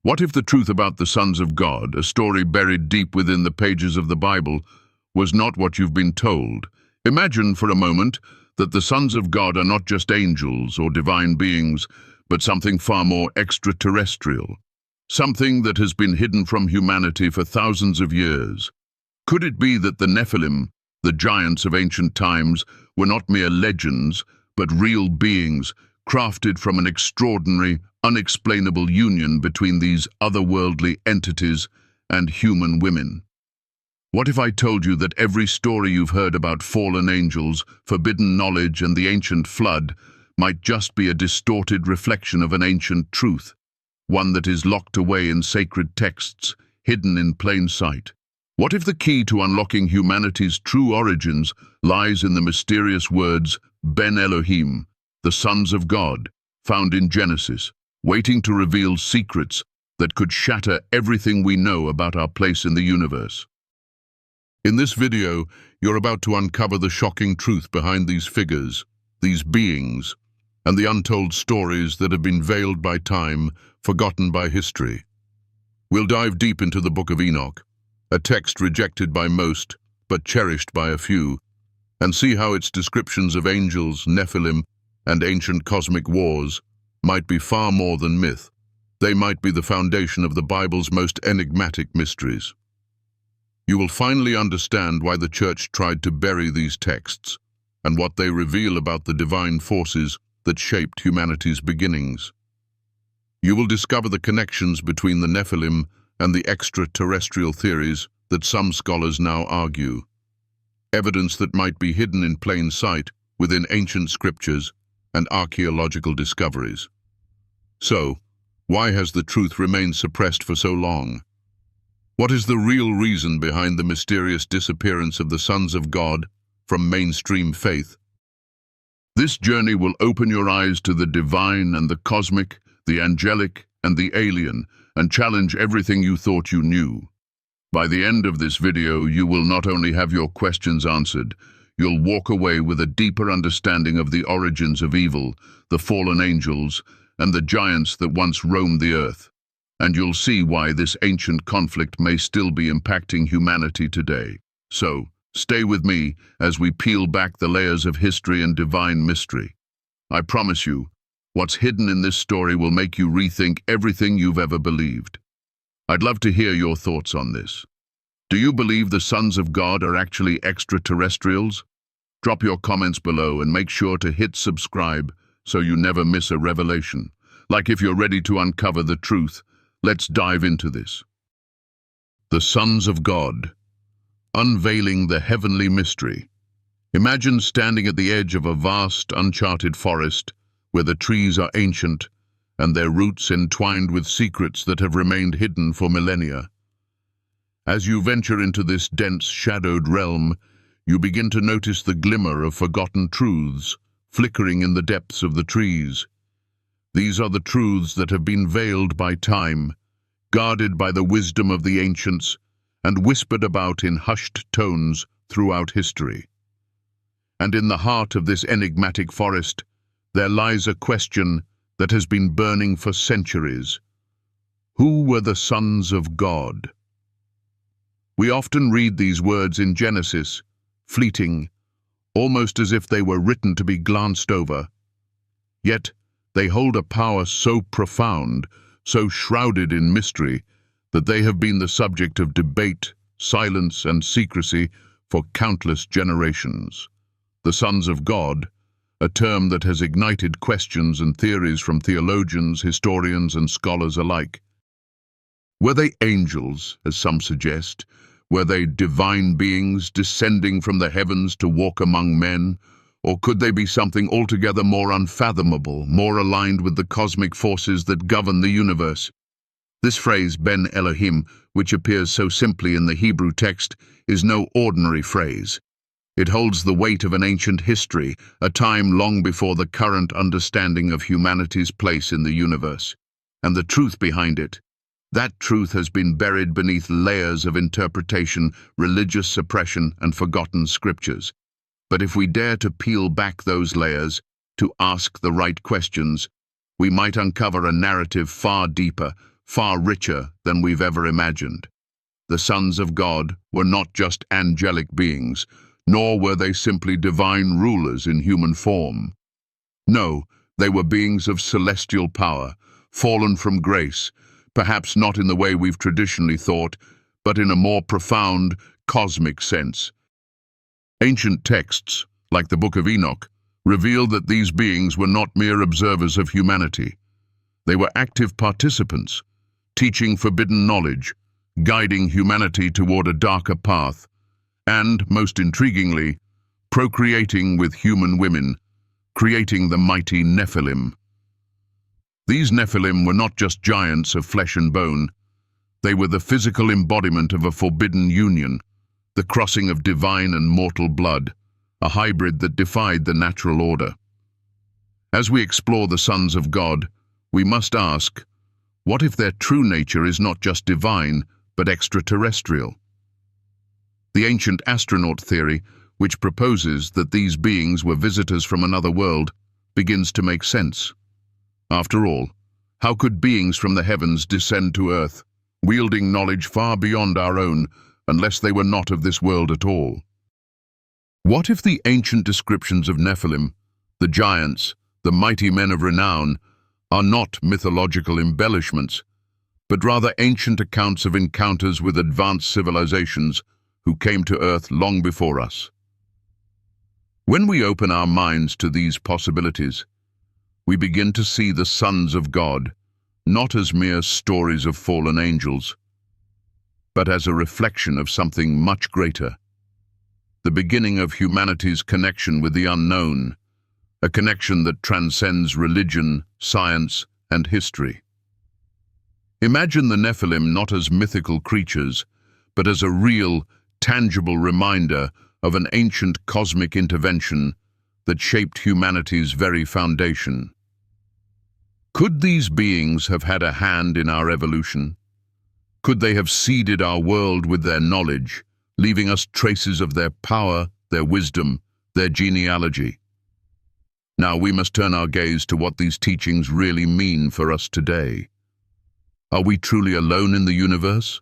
What if the truth about the sons of God, a story buried deep within the pages of the Bible, was not what you've been told? Imagine for a moment that the sons of God are not just angels or divine beings, but something far more extraterrestrial, something that has been hidden from humanity for thousands of years. Could it be that the Nephilim, the giants of ancient times, were not mere legends, but real beings, crafted from an extraordinary, unexplainable union between these otherworldly entities and human women? What if I told you that every story you've heard about fallen angels, forbidden knowledge, and the ancient flood might just be a distorted reflection of an ancient truth, one that is locked away in sacred texts, hidden in plain sight? What if the key to unlocking humanity's true origins lies in the mysterious words Ben Elohim, the sons of God, found in Genesis, waiting to reveal secrets that could shatter everything we know about our place in the universe? In this video, you're about to uncover the shocking truth behind these figures, these beings, and the untold stories that have been veiled by time, forgotten by history. We'll dive deep into the Book of Enoch, a text rejected by most, but cherished by a few, and see how its descriptions of angels, Nephilim, and ancient cosmic wars might be far more than myth. They might be the foundation of the Bible's most enigmatic mysteries. You will finally understand why the Church tried to bury these texts, and what they reveal about the divine forces that shaped humanity's beginnings. You will discover the connections between the Nephilim and the extraterrestrial theories that some scholars now argue, evidence that might be hidden in plain sight within ancient scriptures and archaeological discoveries. So, why has the truth remained suppressed for so long? What is the real reason behind the mysterious disappearance of the sons of God from mainstream faith? This journey will open your eyes to the divine and the cosmic, the angelic and the alien, and challenge everything you thought you knew. By the end of this video, you will not only have your questions answered, you'll walk away with a deeper understanding of the origins of evil, the fallen angels, and the giants that once roamed the earth. And you'll see why this ancient conflict may still be impacting humanity today. So, stay with me as we peel back the layers of history and divine mystery. I promise you, what's hidden in this story will make you rethink everything you've ever believed. I'd love to hear your thoughts on this. Do you believe the sons of God are actually extraterrestrials? Drop your comments below and make sure to hit subscribe so you never miss a revelation. Like, if you're ready to uncover the truth, let's dive into this. The sons of God, unveiling the heavenly mystery. Imagine standing at the edge of a vast, uncharted forest where the trees are ancient and their roots entwined with secrets that have remained hidden for millennia. As you venture into this dense, shadowed realm, you begin to notice the glimmer of forgotten truths flickering in the depths of the trees. These are the truths that have been veiled by time, guarded by the wisdom of the ancients, and whispered about in hushed tones throughout history. And in the heart of this enigmatic forest, there lies a question that has been burning for centuries. Who were the sons of God? We often read these words in Genesis, fleeting, almost as if they were written to be glanced over. Yet, they hold a power so profound, so shrouded in mystery, that they have been the subject of debate, silence, and secrecy for countless generations. The sons of God, a term that has ignited questions and theories from theologians, historians, and scholars alike. Were they angels, as some suggest? Were they divine beings descending from the heavens to walk among men? Or could they be something altogether more unfathomable, more aligned with the cosmic forces that govern the universe? This phrase, Ben Elohim, which appears so simply in the Hebrew text, is no ordinary phrase. It holds the weight of an ancient history, a time long before the current understanding of humanity's place in the universe. And the truth behind it, that truth has been buried beneath layers of interpretation, religious suppression, and forgotten scriptures. But if we dare to peel back those layers, to ask the right questions, we might uncover a narrative far deeper, far richer than we've ever imagined. The sons of God were not just angelic beings, nor were they simply divine rulers in human form. No, they were beings of celestial power, fallen from grace, perhaps not in the way we've traditionally thought, but in a more profound, cosmic sense. Ancient texts, like the Book of Enoch, reveal that these beings were not mere observers of humanity. They were active participants, teaching forbidden knowledge, guiding humanity toward a darker path, and, most intriguingly, procreating with human women, creating the mighty Nephilim. These Nephilim were not just giants of flesh and bone. They were the physical embodiment of a forbidden union, the crossing of divine and mortal blood, a hybrid that defied the natural order. As we explore the sons of God, we must ask, what if their true nature is not just divine, but extraterrestrial? The ancient astronaut theory, which proposes that these beings were visitors from another world, begins to make sense. After all, how could beings from the heavens descend to Earth, wielding knowledge far beyond our own, unless they were not of this world at all? What if the ancient descriptions of Nephilim, the giants, the mighty men of renown, are not mythological embellishments, but rather ancient accounts of encounters with advanced civilizations who came to Earth long before us? When we open our minds to these possibilities, we begin to see the sons of God not as mere stories of fallen angels, but as a reflection of something much greater, the beginning of humanity's connection with the unknown, a connection that transcends religion, science, and history. Imagine the Nephilim not as mythical creatures, but as a real, tangible reminder of an ancient cosmic intervention that shaped humanity's very foundation. Could these beings have had a hand in our evolution? Could they have seeded our world with their knowledge, leaving us traces of their power, their wisdom, their genealogy? Now we must turn our gaze to what these teachings really mean for us today. Are we truly alone in the universe?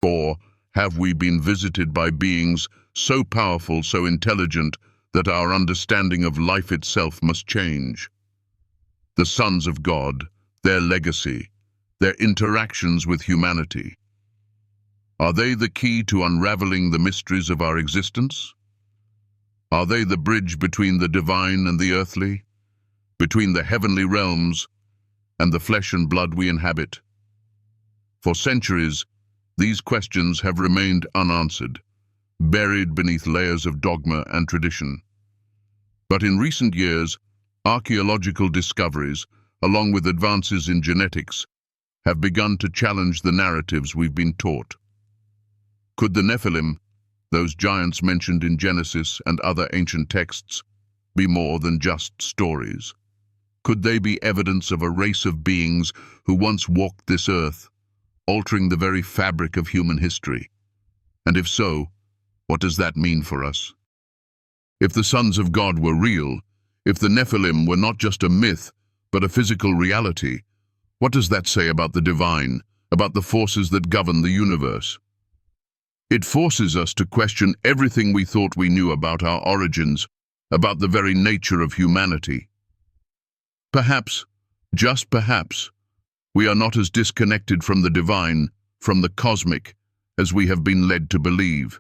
Or have we been visited by beings so powerful, so intelligent, that our understanding of life itself must change? The sons of God, their legacy, their interactions with humanity. Are they the key to unraveling the mysteries of our existence? Are they the bridge between the divine and the earthly, between the heavenly realms and the flesh and blood we inhabit? For centuries, these questions have remained unanswered, buried beneath layers of dogma and tradition. But in recent years, archaeological discoveries, along with advances in genetics, have begun to challenge the narratives we've been taught. Could the Nephilim, those giants mentioned in Genesis and other ancient texts, be more than just stories? Could they be evidence of a race of beings who once walked this earth, altering the very fabric of human history? And if so, what does that mean for us? If the sons of God were real, if the Nephilim were not just a myth, but a physical reality, what does that say about the divine, about the forces that govern the universe? It forces us to question everything we thought we knew about our origins, about the very nature of humanity. Perhaps, just perhaps, we are not as disconnected from the divine, from the cosmic, as we have been led to believe.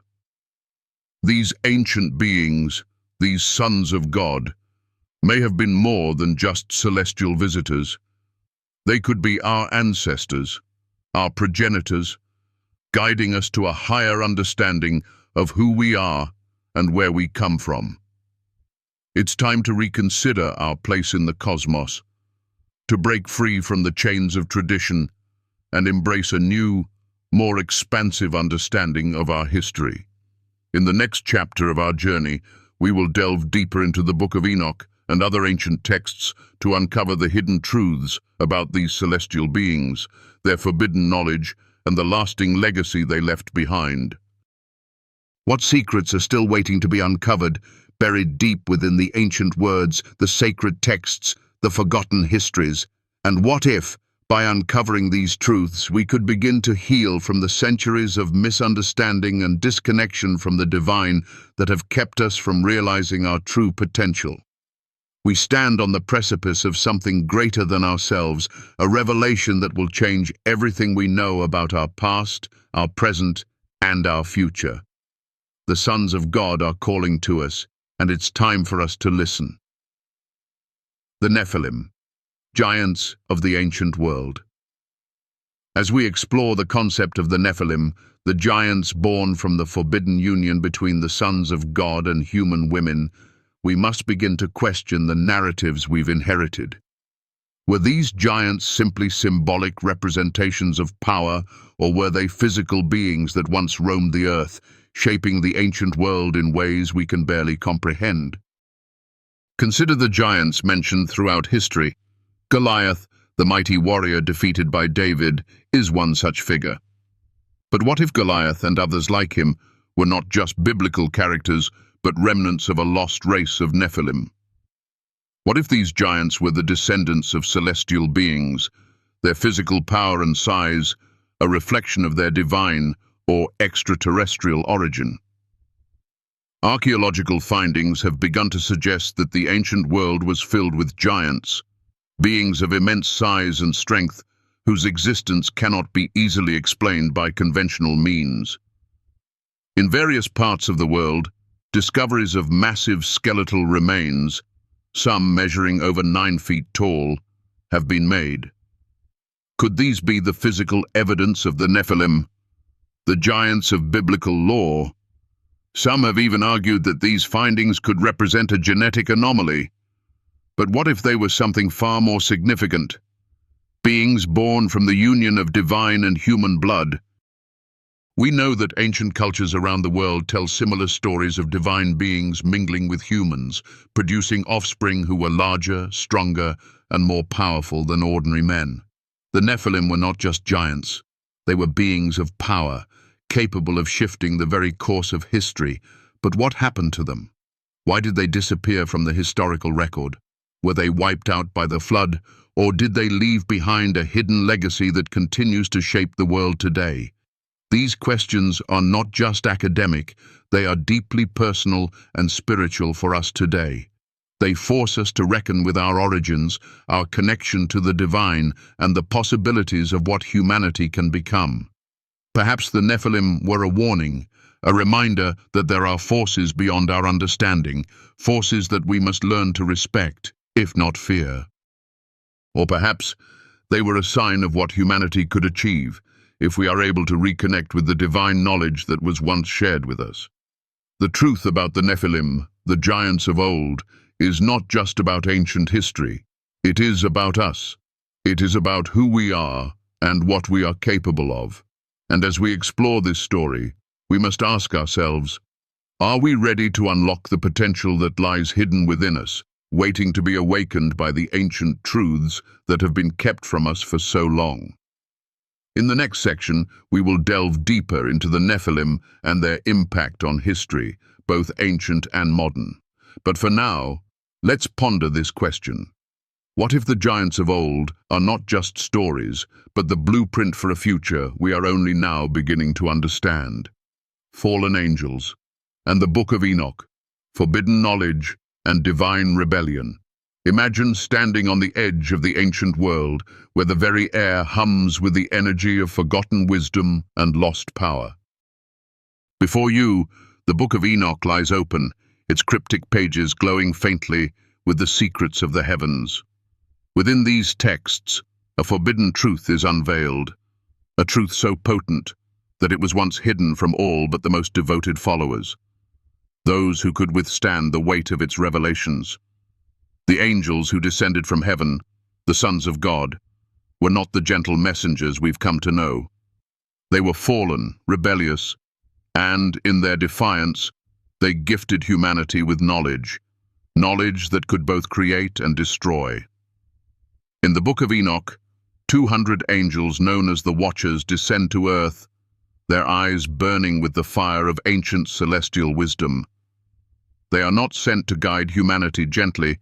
These ancient beings, these sons of God, may have been more than just celestial visitors. They could be our ancestors, our progenitors, guiding us to a higher understanding of who we are and where we come from. It's time to reconsider our place in the cosmos, to break free from the chains of tradition and embrace a new, more expansive understanding of our history. In the next chapter of our journey, we will delve deeper into the Book of Enoch and other ancient texts to uncover the hidden truths about these celestial beings, their forbidden knowledge, and the lasting legacy they left behind. What secrets are still waiting to be uncovered, buried deep within the ancient words, the sacred texts, the forgotten histories? And what if, By uncovering these truths, we could begin to heal from the centuries of misunderstanding and disconnection from the divine that have kept us from realizing our true potential. We stand on the precipice of something greater than ourselves, a revelation that will change everything we know about our past, our present, and our future. The sons of God are calling to us, and it's time for us to listen. The Nephilim, giants of the ancient world. As we explore the concept of the Nephilim, the giants born from the forbidden union between the sons of God and human women, we must begin to question the narratives we've inherited. Were these giants simply symbolic representations of power, or were they physical beings that once roamed the earth, shaping the ancient world in ways we can barely comprehend? Consider the giants mentioned throughout history. Goliath, the mighty warrior defeated by David, is one such figure. But what if Goliath and others like him were not just biblical characters, but remnants of a lost race of Nephilim? What if these giants were the descendants of celestial beings, their physical power and size a reflection of their divine or extraterrestrial origin? Archaeological findings have begun to suggest that the ancient world was filled with giants, beings of immense size and strength, whose existence cannot be easily explained by conventional means. In various parts of the world, discoveries of massive skeletal remains, some measuring over 9 feet tall, have been made. Could these be the physical evidence of the Nephilim, the giants of biblical lore? Some have even argued that these findings could represent a genetic anomaly. But what if they were something far more significant? Beings born from the union of divine and human blood. We know that ancient cultures around the world tell similar stories of divine beings mingling with humans, producing offspring who were larger, stronger, and more powerful than ordinary men. The Nephilim were not just giants. They were beings of power, capable of shifting the very course of history. But what happened to them? Why did they disappear from the historical record? Were they wiped out by the flood, or did they leave behind a hidden legacy that continues to shape the world today? These questions are not just academic, they are deeply personal and spiritual for us today. They force us to reckon with our origins, our connection to the divine, and the possibilities of what humanity can become. Perhaps the Nephilim were a warning, a reminder that there are forces beyond our understanding, forces that we must learn to respect, if not fear. Or perhaps they were a sign of what humanity could achieve, if we are able to reconnect with the divine knowledge that was once shared with us. The truth about the Nephilim, the giants of old, is not just about ancient history. It is about us. It is about who we are and what we are capable of. And as we explore this story, we must ask ourselves, are we ready to unlock the potential that lies hidden within us, waiting to be awakened by the ancient truths that have been kept from us for so long? In the next section, we will delve deeper into the Nephilim and their impact on history, both ancient and modern. But for now, let's ponder this question. What if the giants of old are not just stories, but the blueprint for a future we are only now beginning to understand? Fallen angels, and the Book of Enoch, forbidden knowledge and divine rebellion. Imagine standing on the edge of the ancient world, where the very air hums with the energy of forgotten wisdom and lost power. Before you, the Book of Enoch lies open, its cryptic pages glowing faintly with the secrets of the heavens. Within these texts, a forbidden truth is unveiled, a truth so potent that it was once hidden from all but the most devoted followers, those who could withstand the weight of its revelations. The angels who descended from heaven, the sons of God, were not the gentle messengers we've come to know. They were fallen, rebellious, and, in their defiance, they gifted humanity with knowledge that could both create and destroy. In the Book of Enoch, 200 angels known as the Watchers descend to earth, their eyes burning with the fire of ancient celestial wisdom. They are not sent to guide humanity gently,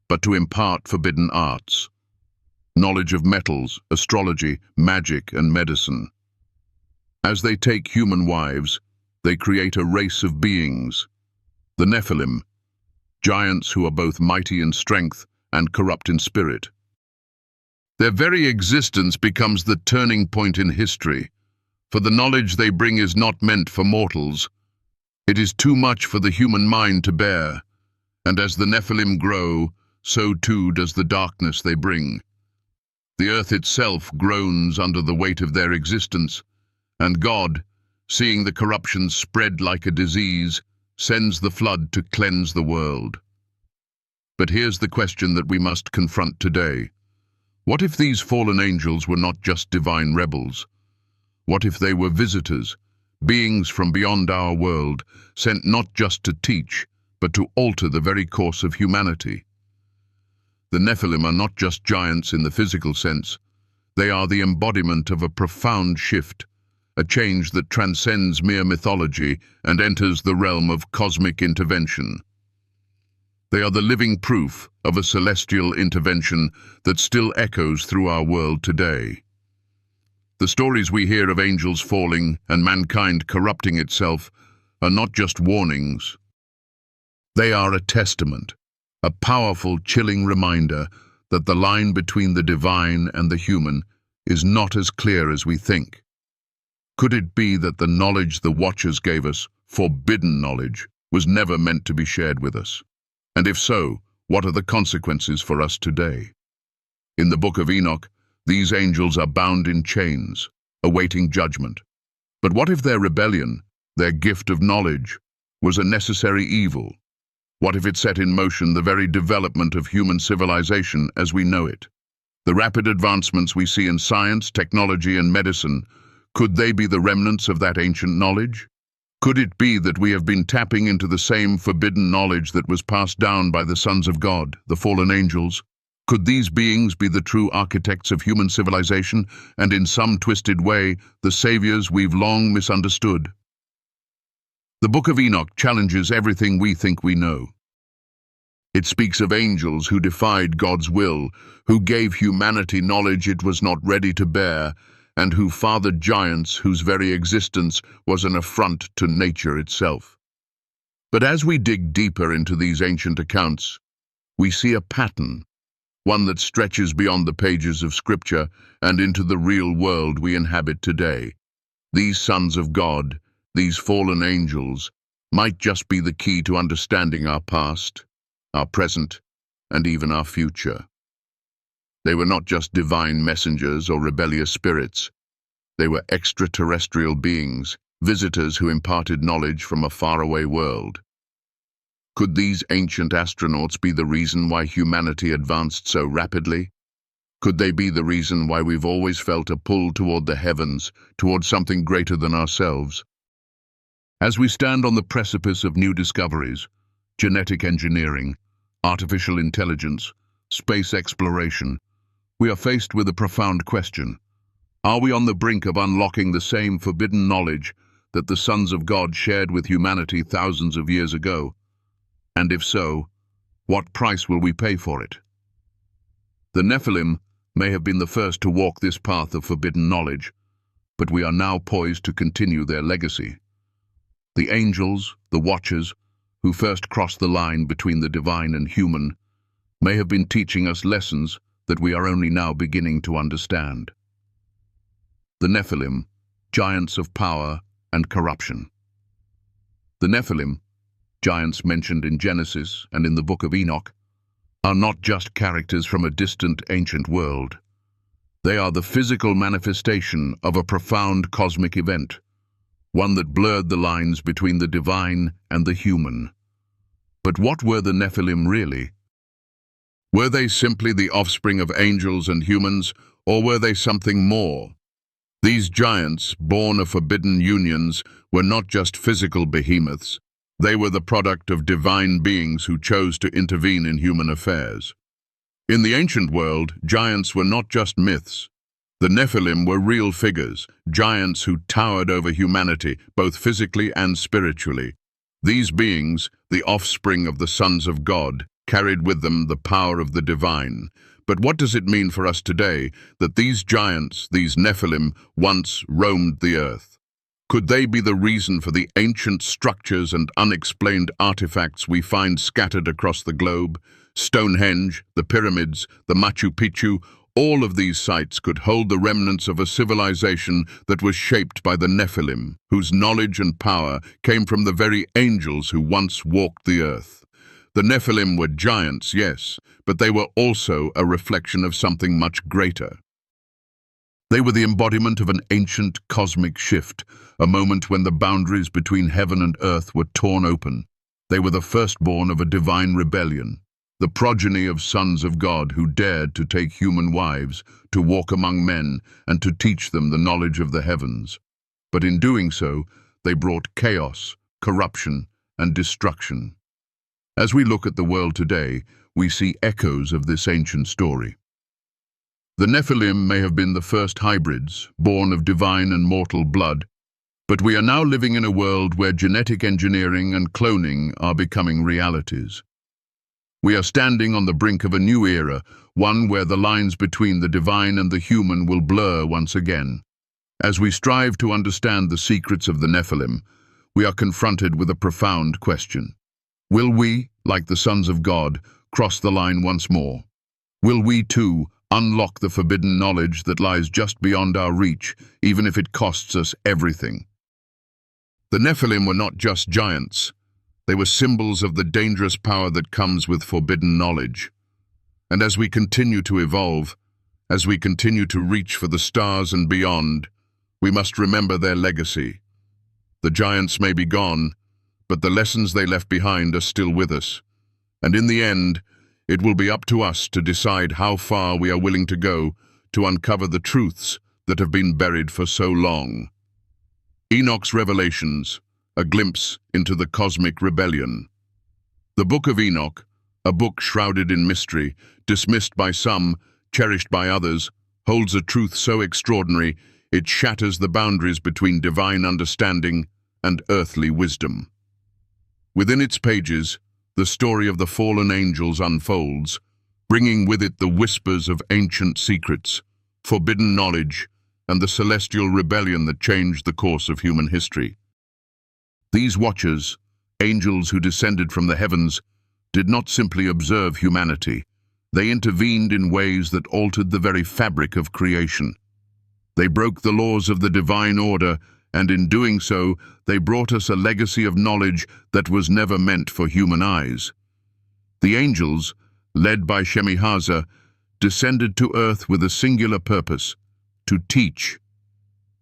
but to impart forbidden arts. knowledge of metals, astrology, magic, and medicine. As they take human wives, they create a race of beings, the Nephilim, giants who are both mighty in strength and corrupt in spirit. Their very existence becomes the turning point in history, for the knowledge they bring is not meant for mortals. It is too much for the human mind to bear, and as the Nephilim grow, so too does the darkness they bring. The earth itself groans under the weight of their existence, and God, seeing the corruption spread like a disease, sends the flood to cleanse the world. But here's the question that we must confront today. What if these fallen angels were not just divine rebels? What if they were visitors, beings from beyond our world, sent not just to teach, but to alter the very course of humanity? The Nephilim are not just giants in the physical sense. They are the embodiment of a profound shift, a change that transcends mere mythology and enters the realm of cosmic intervention. They are the living proof of a celestial intervention that still echoes through our world today. The stories we hear of angels falling and mankind corrupting itself are not just warnings. They are a testament, a powerful, chilling reminder that the line between the divine and the human is not as clear as we think. Could it be that the knowledge the Watchers gave us, forbidden knowledge, was never meant to be shared with us? And if so, what are the consequences for us today? In the book of Enoch, these angels are bound in chains, awaiting judgment. But what if their rebellion, their gift of knowledge, was a necessary evil? What if it set in motion the very development of human civilization as we know it? The rapid advancements we see in science, technology, and medicine, could they be the remnants of that ancient knowledge? Could it be that we have been tapping into the same forbidden knowledge that was passed down by the sons of God, the fallen angels? Could these beings be the true architects of human civilization, and in some twisted way, the saviors we've long misunderstood? The book of Enoch challenges everything we think we know. It speaks of angels who defied God's will, who gave humanity knowledge it was not ready to bear, and who fathered giants whose very existence was an affront to nature itself. But as we dig deeper into these ancient accounts, we see a pattern, one that stretches beyond the pages of Scripture and into the real world we inhabit today. These sons of God, these fallen angels, might just be the key to understanding our past, our present, and even our future. They were not just divine messengers or rebellious spirits. They were extraterrestrial beings, visitors who imparted knowledge from a faraway world. Could these ancient astronauts be the reason why humanity advanced so rapidly? Could they be the reason why we've always felt a pull toward the heavens, toward something greater than ourselves? As we stand on the precipice of new discoveries, genetic engineering, artificial intelligence, space exploration, we are faced with a profound question. Are we on the brink of unlocking the same forbidden knowledge that the sons of God shared with humanity thousands of years ago? And if so, what price will we pay for it? The Nephilim may have been the first to walk this path of forbidden knowledge, but we are now poised to continue their legacy. The angels, the Watchers, who first crossed the line between the divine and human, may have been teaching us lessons that we are only now beginning to understand. The Nephilim, giants of power and corruption. The Nephilim, giants mentioned in Genesis and in the book of Enoch, are not just characters from a distant ancient world. They are the physical manifestation of a profound cosmic event, one that blurred the lines between the divine and the human. But what were the Nephilim really? Were they simply the offspring of angels and humans, or were they something more? These giants, born of forbidden unions, were not just physical behemoths. They were the product of divine beings who chose to intervene in human affairs. In the ancient world, giants were not just myths. The Nephilim were real figures, giants who towered over humanity, both physically and spiritually. These beings, the offspring of the sons of God, carried with them the power of the divine, But what does it mean for us today that these giants, these Nephilim, once roamed the earth? Could they be the reason for the ancient structures and unexplained artifacts we find scattered across the globe? Stonehenge, the pyramids, the Machu Picchu, all of these sites could hold the remnants of a civilization that was shaped by the Nephilim, whose knowledge and power came from the very angels who once walked the earth. The Nephilim were giants, yes, but they were also a reflection of something much greater. They were the embodiment of an ancient cosmic shift, a moment when the boundaries between heaven and earth were torn open. They were the firstborn of a divine rebellion, the progeny of sons of God who dared to take human wives, to walk among men, and to teach them the knowledge of the heavens. But in doing so, they brought chaos, corruption, and destruction. As we look at the world today, we see echoes of this ancient story. The Nephilim may have been the first hybrids, born of divine and mortal blood, but we are now living in a world where genetic engineering and cloning are becoming realities. We are standing on the brink of a new era, one where the lines between the divine and the human will blur once again. As we strive to understand the secrets of the Nephilim, we are confronted with a profound question. Will we, like the sons of God, cross the line once more? Will we, too, unlock the forbidden knowledge that lies just beyond our reach, even if it costs us everything? The Nephilim were not just giants. They were symbols of the dangerous power that comes with forbidden knowledge. And as we continue to evolve, as we continue to reach for the stars and beyond, we must remember their legacy. The giants may be gone, but the lessons they left behind are still with us. And in the end, it will be up to us to decide how far we are willing to go to uncover the truths that have been buried for so long. Enoch's Revelations, a glimpse into the cosmic rebellion. The Book of Enoch, a book shrouded in mystery, dismissed by some, cherished by others, holds a truth so extraordinary it shatters the boundaries between divine understanding and earthly wisdom. Within its pages, the story of the fallen angels unfolds, bringing with it the whispers of ancient secrets, forbidden knowledge, and the celestial rebellion that changed the course of human history. These watchers, angels who descended from the heavens, did not simply observe humanity. They intervened in ways that altered the very fabric of creation. They broke the laws of the divine order, and in doing so, they brought us a legacy of knowledge that was never meant for human eyes. The angels, led by Shemihaza, descended to earth with a singular purpose: to teach.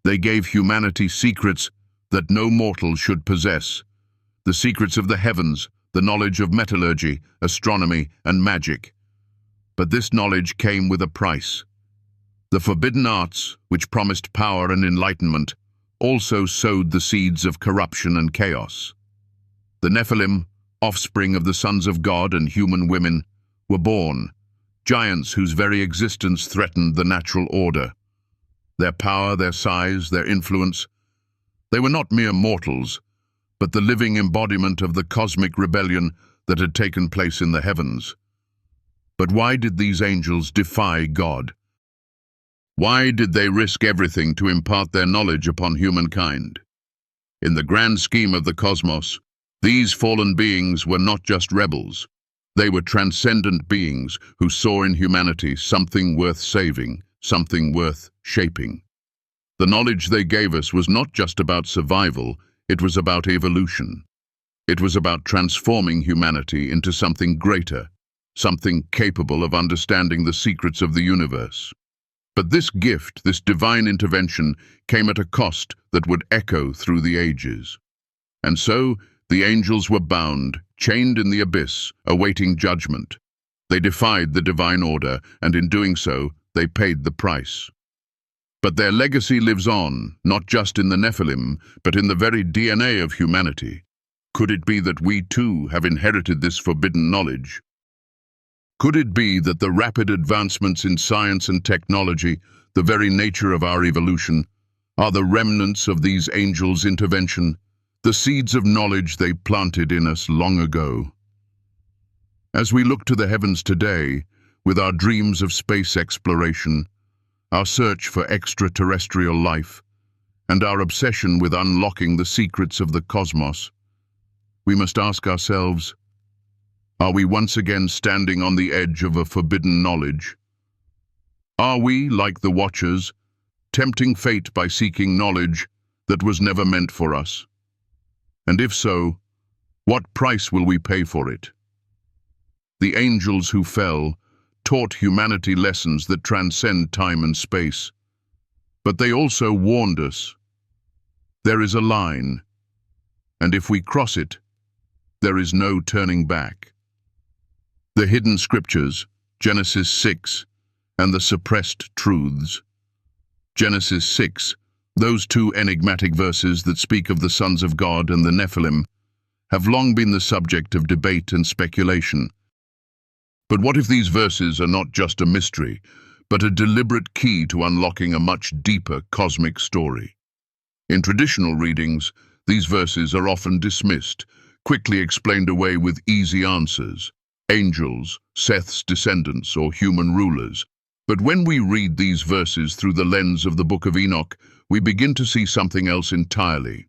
They gave humanity secrets that no mortal should possess, the secrets of the heavens, the knowledge of metallurgy, astronomy, and magic. But this knowledge came with a price. The forbidden arts, which promised power and enlightenment, also sowed the seeds of corruption and chaos. The Nephilim, offspring of the sons of God and human women, were born, giants whose very existence threatened the natural order. Their power, their size, their influence, they were not mere mortals, but the living embodiment of the cosmic rebellion that had taken place in the heavens. But why did these angels defy God? Why did they risk everything to impart their knowledge upon humankind? In the grand scheme of the cosmos, these fallen beings were not just rebels. They were transcendent beings who saw in humanity something worth saving, something worth shaping. The knowledge they gave us was not just about survival, it was about evolution. It was about transforming humanity into something greater, something capable of understanding the secrets of the universe. But this gift, this divine intervention, came at a cost that would echo through the ages. And so, the angels were bound, chained in the abyss, awaiting judgment. They defied the divine order, and in doing so, they paid the price. But their legacy lives on, not just in the Nephilim, but in the very DNA of humanity. Could it be that we too have inherited this forbidden knowledge? Could it be that the rapid advancements in science and technology, the very nature of our evolution, are the remnants of these angels' intervention, the seeds of knowledge they planted in us long ago? As we look to the heavens today, with our dreams of space exploration, our search for extraterrestrial life, and our obsession with unlocking the secrets of the cosmos, we must ask ourselves, are we once again standing on the edge of a forbidden knowledge? Are we, like the Watchers, tempting fate by seeking knowledge that was never meant for us? And if so, what price will we pay for it? The angels who fell taught humanity lessons that transcend time and space, but they also warned us. There is a line, and if we cross it, there is no turning back. The hidden scriptures, Genesis 6, and the suppressed truths. Genesis 6, those two enigmatic verses that speak of the sons of God and the Nephilim, have long been the subject of debate and speculation. But what if these verses are not just a mystery, but a deliberate key to unlocking a much deeper cosmic story? In traditional readings, these verses are often dismissed, quickly explained away with easy answers: angels, Seth's descendants, or human rulers. But when we read these verses through the lens of the book of Enoch, we begin to see something else entirely.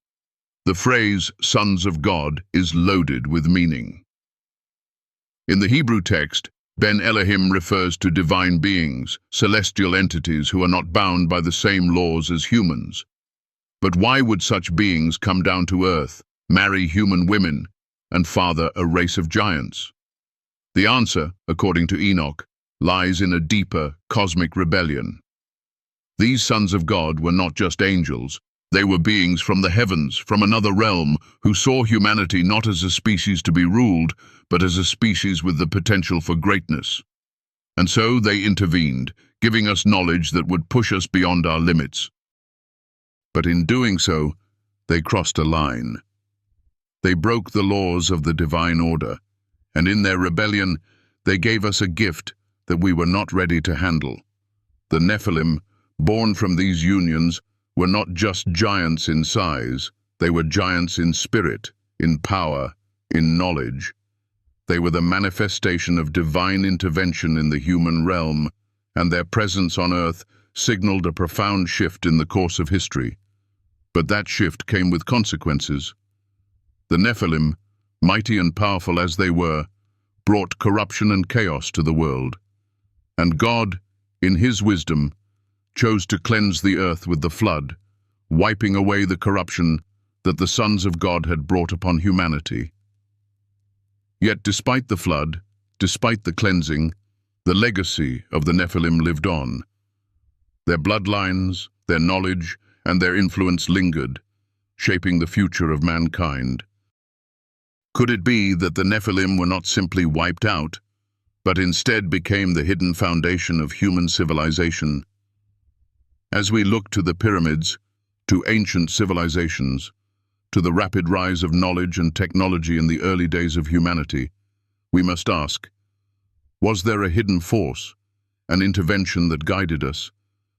The phrase, sons of God, is loaded with meaning. In the Hebrew text, Ben Elohim refers to divine beings, celestial entities who are not bound by the same laws as humans. But why would such beings come down to earth, marry human women, and father a race of giants? The answer, according to Enoch, lies in a deeper cosmic rebellion. These sons of God were not just angels. They were beings from the heavens, from another realm, who saw humanity not as a species to be ruled, but as a species with the potential for greatness. And so they intervened, giving us knowledge that would push us beyond our limits. But in doing so, they crossed a line. They broke the laws of the divine order, and in their rebellion, they gave us a gift that we were not ready to handle. The Nephilim, born from these unions, were not just giants in size, they were giants in spirit, in power, in knowledge. They were the manifestation of divine intervention in the human realm, and their presence on earth signaled a profound shift in the course of history. But that shift came with consequences. The Nephilim, mighty and powerful as they were, brought corruption and chaos to the world. And God, in his wisdom, chose to cleanse the earth with the flood, wiping away the corruption that the sons of God had brought upon humanity. Yet despite the flood, despite the cleansing, the legacy of the Nephilim lived on. Their bloodlines, their knowledge, and their influence lingered, shaping the future of mankind. Could it be that the Nephilim were not simply wiped out, but instead became the hidden foundation of human civilization? As we look to the pyramids, to ancient civilizations, to the rapid rise of knowledge and technology in the early days of humanity, we must ask, was there a hidden force, an intervention that guided us,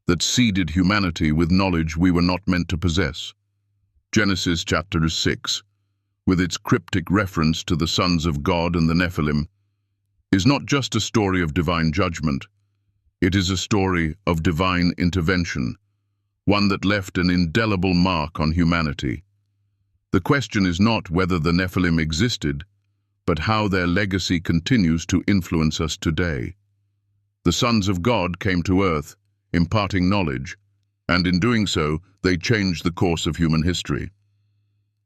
that seeded humanity with knowledge we were not meant to possess? Genesis chapter 6, with its cryptic reference to the sons of God and the Nephilim, is not just a story of divine judgment. It is a story of divine intervention, one that left an indelible mark on humanity. The question is not whether the Nephilim existed, but how their legacy continues to influence us today. The sons of God came to earth, imparting knowledge, and in doing so, they changed the course of human history.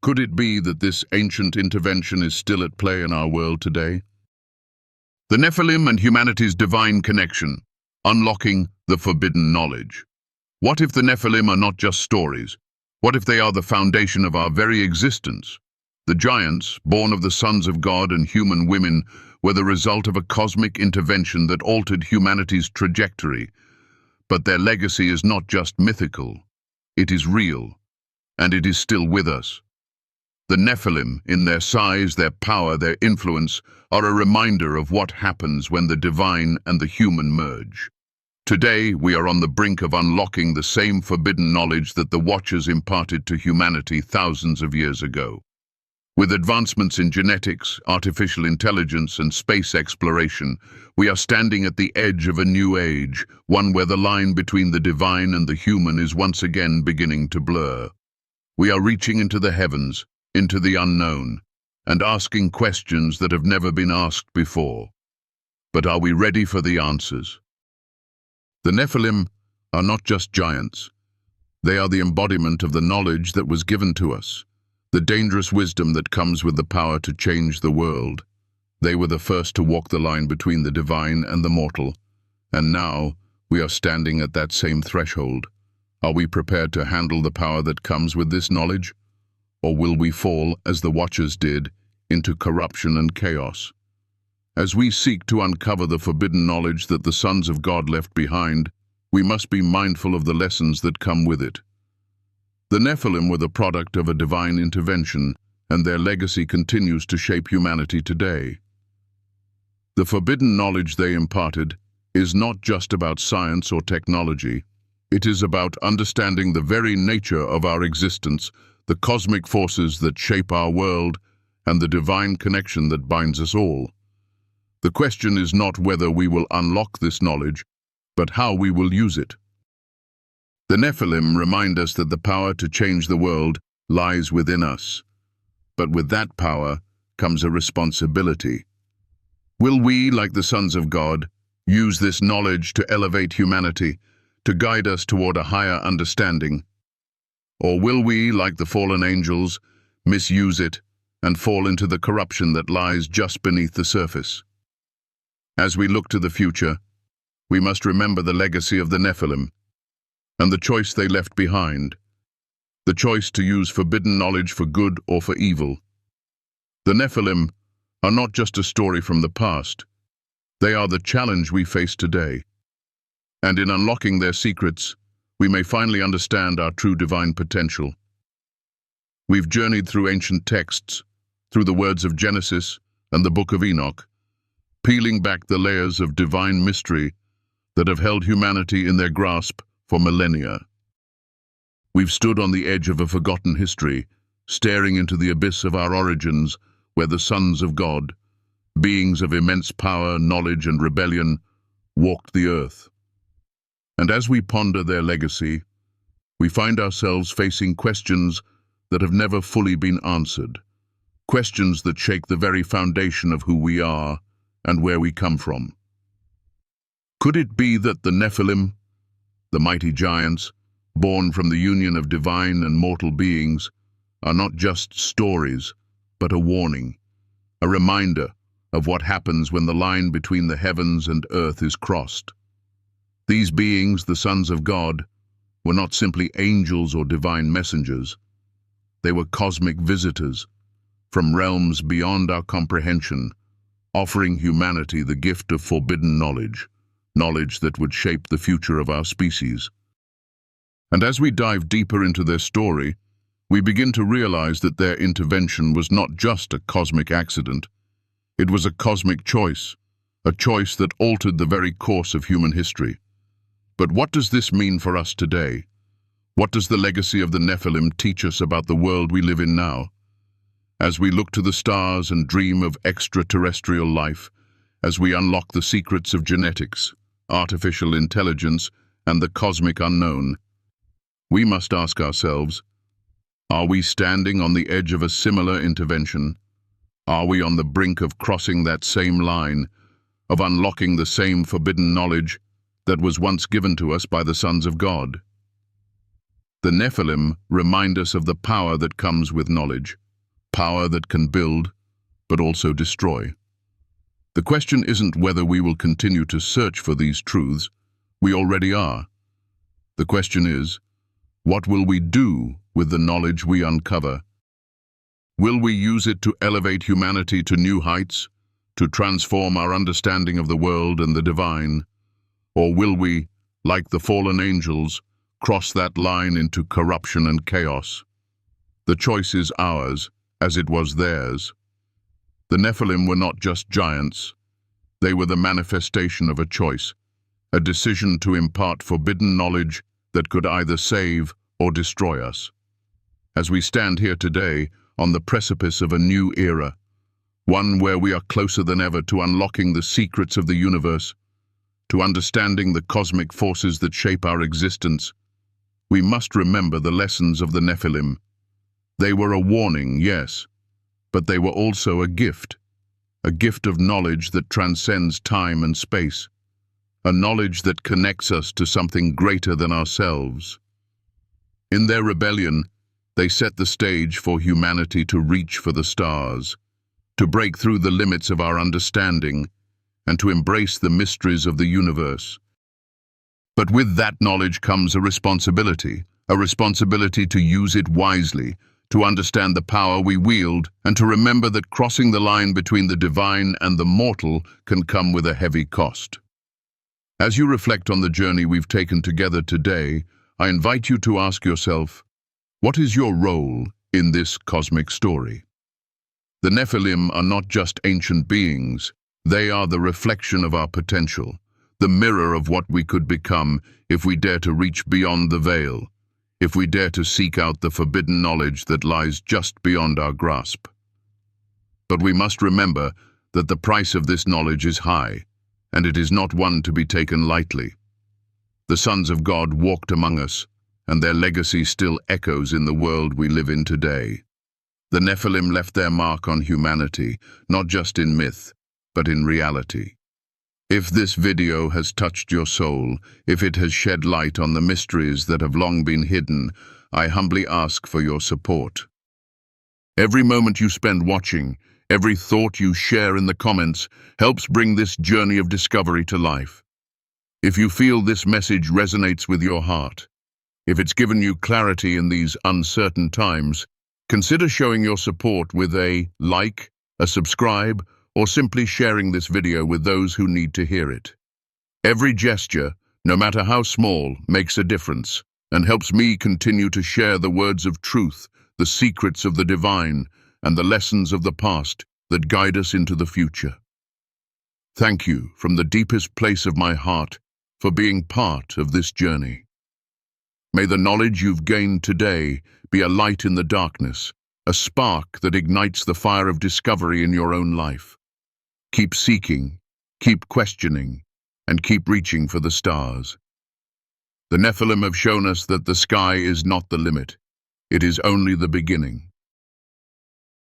Could it be that this ancient intervention is still at play in our world today? The Nephilim and humanity's divine connection, unlocking the forbidden knowledge. What if the Nephilim are not just stories? What if they are the foundation of our very existence? The giants, born of the sons of God and human women, were the result of a cosmic intervention that altered humanity's trajectory. But their legacy is not just mythical. It is real, and it is still with us. The Nephilim, in their size, their power, their influence, are a reminder of what happens when the divine and the human merge. Today, we are on the brink of unlocking the same forbidden knowledge that the Watchers imparted to humanity thousands of years ago. With advancements in genetics, artificial intelligence, and space exploration, we are standing at the edge of a new age, one where the line between the divine and the human is once again beginning to blur. We are reaching into the heavens, into the unknown, and asking questions that have never been asked before. But are we ready for the answers? The Nephilim are not just giants. They are the embodiment of the knowledge that was given to us, the dangerous wisdom that comes with the power to change the world. They were the first to walk the line between the divine and the mortal, and now we are standing at that same threshold. Are we prepared to handle the power that comes with this knowledge? Or will we fall, as the Watchers did, into corruption and chaos? As we seek to uncover the forbidden knowledge that the sons of God left behind, we must be mindful of the lessons that come with it. The Nephilim were the product of a divine intervention, and their legacy continues to shape humanity today. The forbidden knowledge they imparted is not just about science or technology. It is about understanding the very nature of our existence, the cosmic forces that shape our world, and the divine connection that binds us all. The question is not whether we will unlock this knowledge, but how we will use it. The Nephilim remind us that the power to change the world lies within us. But with that power comes a responsibility. Will we, like the sons of God, use this knowledge to elevate humanity, to guide us toward a higher understanding? Or will we, like the fallen angels, misuse it and fall into the corruption that lies just beneath the surface? As we look to the future, we must remember the legacy of the Nephilim and the choice they left behind, the choice to use forbidden knowledge for good or for evil. The Nephilim are not just a story from the past. They are the challenge we face today. And in unlocking their secrets, we may finally understand our true divine potential. We've journeyed through ancient texts, through the words of Genesis and the book of Enoch, peeling back the layers of divine mystery that have held humanity in their grasp for millennia. We've stood on the edge of a forgotten history, staring into the abyss of our origins, where the sons of God, beings of immense power, knowledge, and rebellion, walked the earth. And as we ponder their legacy, we find ourselves facing questions that have never fully been answered, questions that shake the very foundation of who we are and where we come from. Could it be that the Nephilim, the mighty giants, born from the union of divine and mortal beings, are not just stories, but a warning, a reminder of what happens when the line between the heavens and earth is crossed? These beings, the sons of God, were not simply angels or divine messengers. They were cosmic visitors from realms beyond our comprehension, offering humanity the gift of forbidden knowledge, knowledge that would shape the future of our species. And as we dive deeper into their story, we begin to realize that their intervention was not just a cosmic accident. It was a cosmic choice, a choice that altered the very course of human history. But what does this mean for us today? What does the legacy of the Nephilim teach us about the world we live in now? As we look to the stars and dream of extraterrestrial life, as we unlock the secrets of genetics, artificial intelligence, and the cosmic unknown, we must ask ourselves, are we standing on the edge of a similar intervention? Are we on the brink of crossing that same line, of unlocking the same forbidden knowledge that was once given to us by the sons of God? The Nephilim remind us of the power that comes with knowledge, power that can build, but also destroy. The question isn't whether we will continue to search for these truths. We already are. The question is, what will we do with the knowledge we uncover? Will we use it to elevate humanity to new heights, to transform our understanding of the world and the divine? Or will we, like the fallen angels, cross that line into corruption and chaos? The choice is ours, as it was theirs. The Nephilim were not just giants. They were the manifestation of a choice, a decision to impart forbidden knowledge that could either save or destroy us. As we stand here today, on the precipice of a new era, one where we are closer than ever to unlocking the secrets of the universe, to understanding the cosmic forces that shape our existence. We must remember the lessons of the Nephilim. They were a warning, yes, but they were also a gift of knowledge that transcends time and space, a knowledge that connects us to something greater than ourselves. In their rebellion, they set the stage for humanity to reach for the stars, to break through the limits of our understanding, and to embrace the mysteries of the universe. But with that knowledge comes a responsibility to use it wisely, to understand the power we wield, and to remember that crossing the line between the divine and the mortal can come with a heavy cost. As you reflect on the journey we've taken together today, I invite you to ask yourself, what is your role in this cosmic story? The Nephilim are not just ancient beings, they are the reflection of our potential, the mirror of what we could become if we dare to reach beyond the veil, if we dare to seek out the forbidden knowledge that lies just beyond our grasp. But we must remember that the price of this knowledge is high, and it is not one to be taken lightly. The sons of God walked among us, and their legacy still echoes in the world we live in today. The Nephilim left their mark on humanity, not just in myth, but in reality. If this video has touched your soul, if it has shed light on the mysteries that have long been hidden, I humbly ask for your support. Every moment you spend watching, every thought you share in the comments, helps bring this journey of discovery to life. If you feel this message resonates with your heart, if it's given you clarity in these uncertain times, consider showing your support with a like, a subscribe, or simply sharing this video with those who need to hear it. Every gesture, no matter how small, makes a difference and helps me continue to share the words of truth, the secrets of the divine, and the lessons of the past that guide us into the future. Thank you from the deepest place of my heart for being part of this journey. May the knowledge you've gained today be a light in the darkness, a spark that ignites the fire of discovery in your own life. Keep seeking, keep questioning, and keep reaching for the stars. The Nephilim have shown us that the sky is not the limit. It is only the beginning.